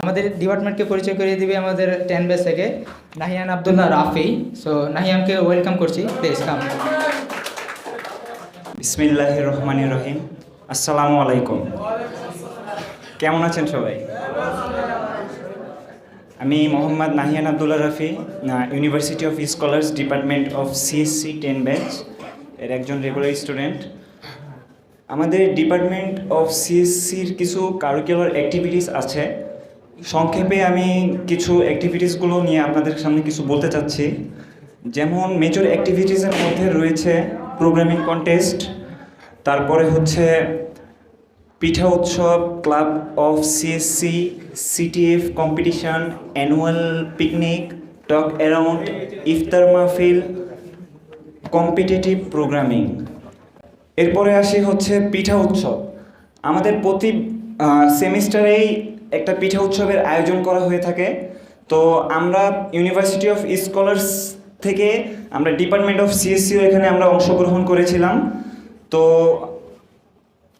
আমাদের ডিপার্টমেন্টকে পরিচয় করিয়ে দিবে আমাদের 10 ব্যাচ থেকে নাহিয়ান আব্দুল্লাহ রাফি। সো নাহিয়ানকে ওয়েলকাম করছি, প্লিজ কাম। বিসমিল্লাহির রহমানির রহিম। আসসালামু আলাইকুম। কেমন আছেন সবাই? আমি Mohammad Nahiyan Abdullah Rafi, university of scholars department of CSC 10 batch এর একজন রেগুলার স্টুডেন্ট। আমাদের ডিপার্টমেন্ট অফ সিএসসির কিছু কারিকুলার অ্যাক্টিভিটিস আছে। সংক্ষেপে আমি কিছু অ্যাক্টিভিটিসগুলো নিয়ে আপনাদের সামনে কিছু বলতে চাচ্ছি। যেমন মেজর অ্যাক্টিভিটিসের মধ্যে রয়েছে প্রোগ্রামিং কন্টেস্ট, তারপরে হচ্ছে পিঠা উৎসব, club of CSC, CTF competition, annual picnic, talk around, ইফতার মাহফিল, কম্পিটিটিভ প্রোগ্রামিং। এরপরে আসি হচ্ছে পিঠা উৎসব। আমাদের প্রতি সেমিস্টারেই একটা পিঠা উৎসবের আয়োজন করা হয়ে থাকে। তো আমরা ইউনিভার্সিটি অফ স্কলার্স থেকে আমরা ডিপার্টমেন্ট অফ সিএসসিও এখানে আমরা অংশগ্রহণ করেছিলাম। তো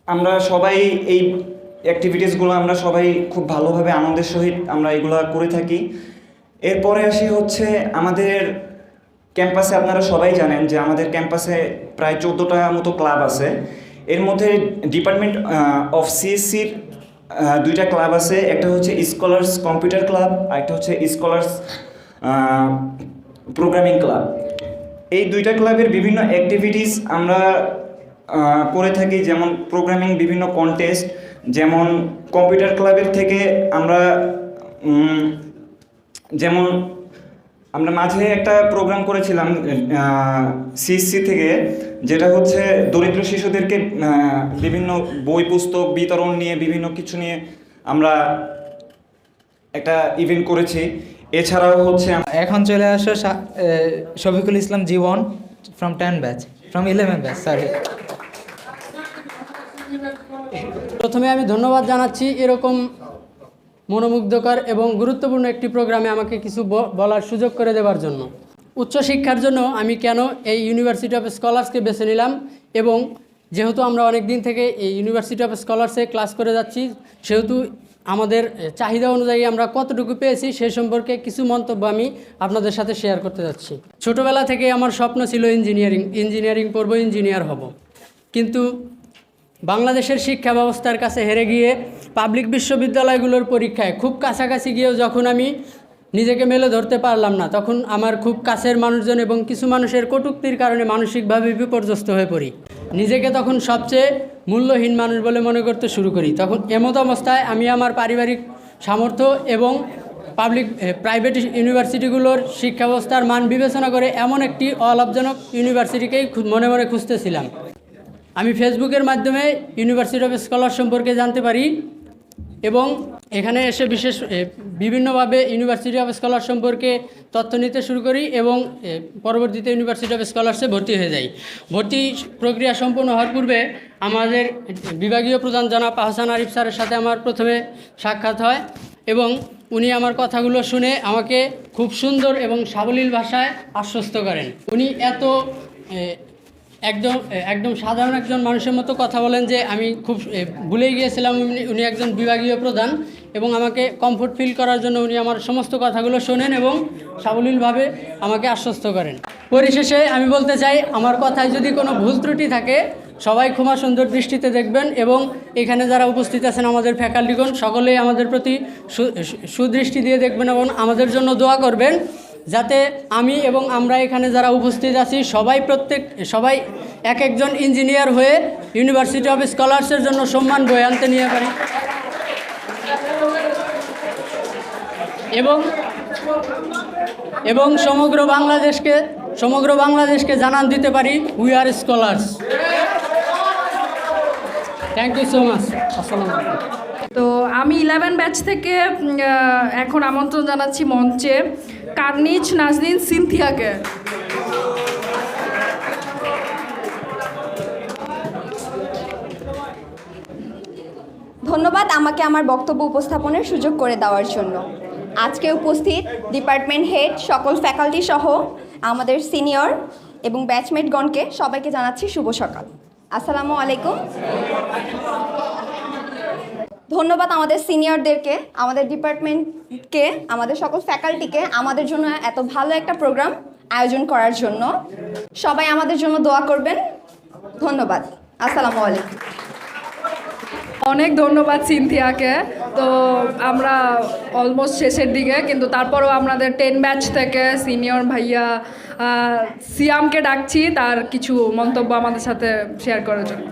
আমরা সবাই এই অ্যাক্টিভিটিসগুলো আমরা সবাই খুব ভালোভাবে আনন্দের সহিত আমরা এগুলো করে থাকি। এরপরে আসি হচ্ছে আমাদের ক্যাম্পাসে, আপনারা সবাই জানেন যে আমাদের ক্যাম্পাসে প্রায় 14টা মতো ক্লাব আছে। এর মধ্যে ডিপার্টমেন্ট অফ সিএসসির 2টা ক্লাব আছে, একটা হচ্ছে স্কলার্স কম্পিউটার ক্লাব, আর একটা হচ্ছে স্কলার্স প্রোগ্রামিং ক্লাব। এই 2টা ক্লাবের বিভিন্ন অ্যাক্টিভিটিস আমরা করে থাকি, যেমন প্রোগ্রামিং বিভিন্ন কন্টেস্ট। যেমন কম্পিউটার ক্লাবের থেকে আমরা আমরা মাঝে একটা প্রোগ্রাম করেছিলাম সিএসসি থেকে, যেটা হচ্ছে দরিদ্র শিশুদেরকে বিভিন্ন বই পুস্তক বিতরণ নিয়ে বিভিন্ন কিছু নিয়ে আমরা একটা ইভেন্ট করেছি। এছাড়াও হচ্ছে এখন চলে আসো Shafiqul Islam Jibon from 10 batch, from 11 batch, sorry. প্রথমে আমি ধন্যবাদ জানাচ্ছি এরকম মনোমুগ্ধকর এবং গুরুত্বপূর্ণ একটি প্রোগ্রামে আমাকে কিছু বলার সুযোগ করে দেওয়ার জন্য। উচ্চশিক্ষার জন্য আমি কেন এই ইউনিভার্সিটি অফ স্কলার্সকে বেছে নিলাম, এবং যেহেতু আমরা অনেক দিন থেকে এই ইউনিভার্সিটি অফ স্কলার্সে ক্লাস করে যাচ্ছি, সেহেতু আমাদের চাহিদা অনুযায়ী আমরা কতটুকু পেয়েছি সে সম্পর্কে কিছু মন্তব্য আমি আপনাদের সাথে শেয়ার করতে যাচ্ছি। ছোটোবেলা থেকে আমার স্বপ্ন ছিল ইঞ্জিনিয়ারিং পড়বো, ইঞ্জিনিয়ার হব। কিন্তু বাংলাদেশের শিক্ষা ব্যবস্থার কাছে হেরে গিয়ে পাবলিক বিশ্ববিদ্যালয়গুলোর পরীক্ষায় খুব কাছাকাছি গিয়েও যখন আমি নিজেকে মেলে ধরতে পারলাম না, তখন আমার খুব কাছের মানুষজন এবং কিছু মানুষের কটূক্তির কারণে মানসিকভাবে বিপর্যস্ত হয়ে পড়ি। নিজেকে তখন সবচেয়ে মূল্যহীন মানুষ বলে মনে করতে শুরু করি। তখন এমত অবস্থায় আমি আমার পারিবারিক সামর্থ্য এবং প্রাইভেট ইউনিভার্সিটিগুলোর শিক্ষা ব্যবস্থার মান বিবেচনা করে এমন একটি অলাভজনক ইউনিভার্সিটিকেই মনে মনে খুঁজতেছিলাম। আমি ফেসবুকের মাধ্যমে ইউনিভার্সিটি অফ স্কলার সম্পর্কে জানতে পারি এবং এখানে এসে বিভিন্নভাবে ইউনিভার্সিটি অফ স্কলার সম্পর্কে তথ্য নিতে শুরু করি এবং পরবর্তীতে ইউনিভার্সিটি অফ স্কলার্সে ভর্তি হয়ে যাই। ভর্তি প্রক্রিয়া সম্পূর্ণ হওয়ার পূর্বে আমাদের বিভাগীয় প্রধান জনাব আহসান আরিফ স্যারের সাথে আমার প্রথমে সাক্ষাৎ হয় এবং উনি আমার কথাগুলো শুনে আমাকে খুব সুন্দর এবং সাবলীল ভাষায় আশ্বস্ত করেন। উনি একদম সাধারণ একজন মানুষের মতো কথা বলেন যে আমি খুব ভুলেই গিয়েছিলাম উনি একজন বিভাগীয় প্রধান, এবং আমাকে কমফোর্ট ফিল করার জন্য উনি আমার সমস্ত কথাগুলো শোনেন এবং সাবলীলভাবে আমাকে আশ্বস্ত করেন। পরিশেষে আমি বলতে চাই, আমার কথায় যদি কোনো ভুল ত্রুটি থাকে সবাই ক্ষমা সুন্দর দৃষ্টিতে দেখবেন, এবং এখানে যারা উপস্থিত আছেন আমাদের ফ্যাকাল্টিগণ সকলেই আমাদের প্রতি সুদৃষ্টি দিয়ে দেখবেন এবং আমাদের জন্য দোয়া করবেন, যাতে আমি এবং আমরা এখানে যারা উপস্থিত আছি সবাই এক একজন ইঞ্জিনিয়ার হয়ে ইউনিভার্সিটি অফ স্কলার্সের জন্য সম্মান বয়ে আনতে নিয়ে পারি এবং সমগ্র বাংলাদেশকে জানান দিতে পারি we are scholars. Thank you so much. আসসালামু আলাইকুম। তো আমি 11 ব্যাচ থেকে এখন আমন্ত্রণ জানাচ্ছি মঞ্চে কার্নিচ নাজনীন সিনথিয়াকে। ধন্যবাদ আমাকে আমার বক্তব্য উপস্থাপনের সুযোগ করে দেওয়ার জন্য। আজকে উপস্থিত ডিপার্টমেন্ট হেড, সকল ফ্যাকাল্টি সহ আমাদের সিনিয়র এবং ব্যাচমেটগণকে সবাইকে জানাচ্ছি শুভ সকাল। আসসালামু আলাইকুম। ধন্যবাদ আমাদের সিনিয়রদেরকে, আমাদের ডিপার্টমেন্টকে, আমাদের সকল ফ্যাকাল্টিকে আমাদের জন্য এত ভালো একটা প্রোগ্রাম আয়োজন করার জন্য। সবাই আমাদের জন্য দোয়া করবেন। ধন্যবাদ। আসসালামু আলাইকুম। অনেক ধন্যবাদ সিনথিয়াকে। তো আমরা অলমোস্ট শেষের দিকে, কিন্তু তারপরেও আমাদের 10 ব্যাচ থেকে সিনিয়র ভাইয়া সিয়ামকে ডাকছি তার কিছু মন্তব্য আমাদের সাথে শেয়ার করার জন্য।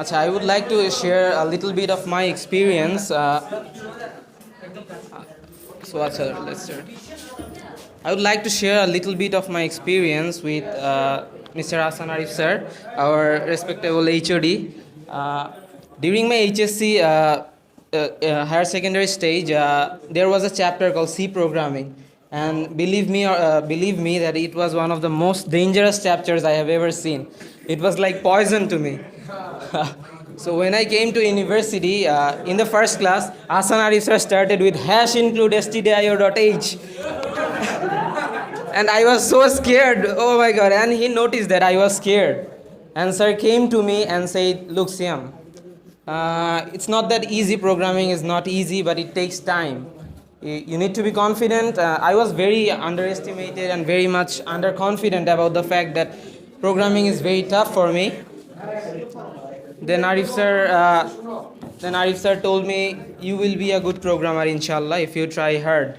Acha, I would like to share a little bit of my experience. Let's start. I would like to share a little bit of my experience with Mr. Hassan Arif sir, our respectable HOD. During my HSC higher secondary stage, there was a chapter called C programming, and believe me that it was one of the most dangerous chapters I have ever seen. It was like poison to me. So when I came to university, in the first class, Hassan Arif sir started with #include stdio.h. And I was so scared, oh my god, and he noticed that I was scared. And sir came to me and said, look Siam, it's not that easy, programming is not easy, but it takes time. You need to be confident. I was very underestimated and very much underconfident about the fact that programming is very tough for me. Then Arif sir told me, you will be a good programmer inshallah if you try hard.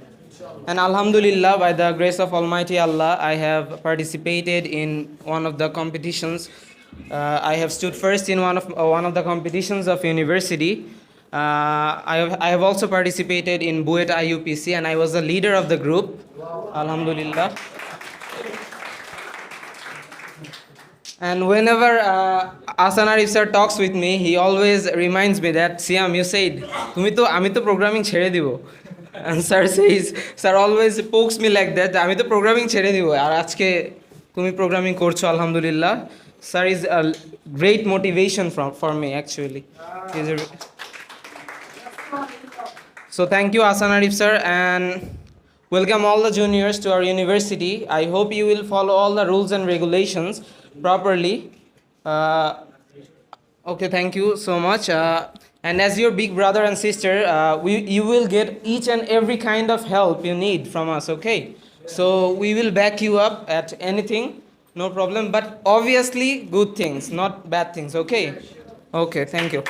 And alhamdulillah, by the grace of Almighty Allah, I have participated in one of the competitions. I have stood first in one of the competitions of university. I have also participated in Buet IUPC, and I was the leader of the group. Alhamdulillah. And whenever Hassan Arif sir talks with me, he always reminds me that, Siam, you said, আমি তো programming ছেড়ে দিব. And sir always pokes me like that, আমি তো programming ছেড়ে দিব, আর আজকে তুমি programming করছো, alhamdulillah. Sir is a great motivation for me actually. So thank you Hassan Arif sir, and welcome all the juniors to our university. I hope you will follow all the rules and regulations properly. Okay, thank you so much. And as your big brother and sister, you will get each and every kind of help you need from us, okay? So we will back you up at anything, no problem, but obviously good things, not bad things, okay? Okay, thank you.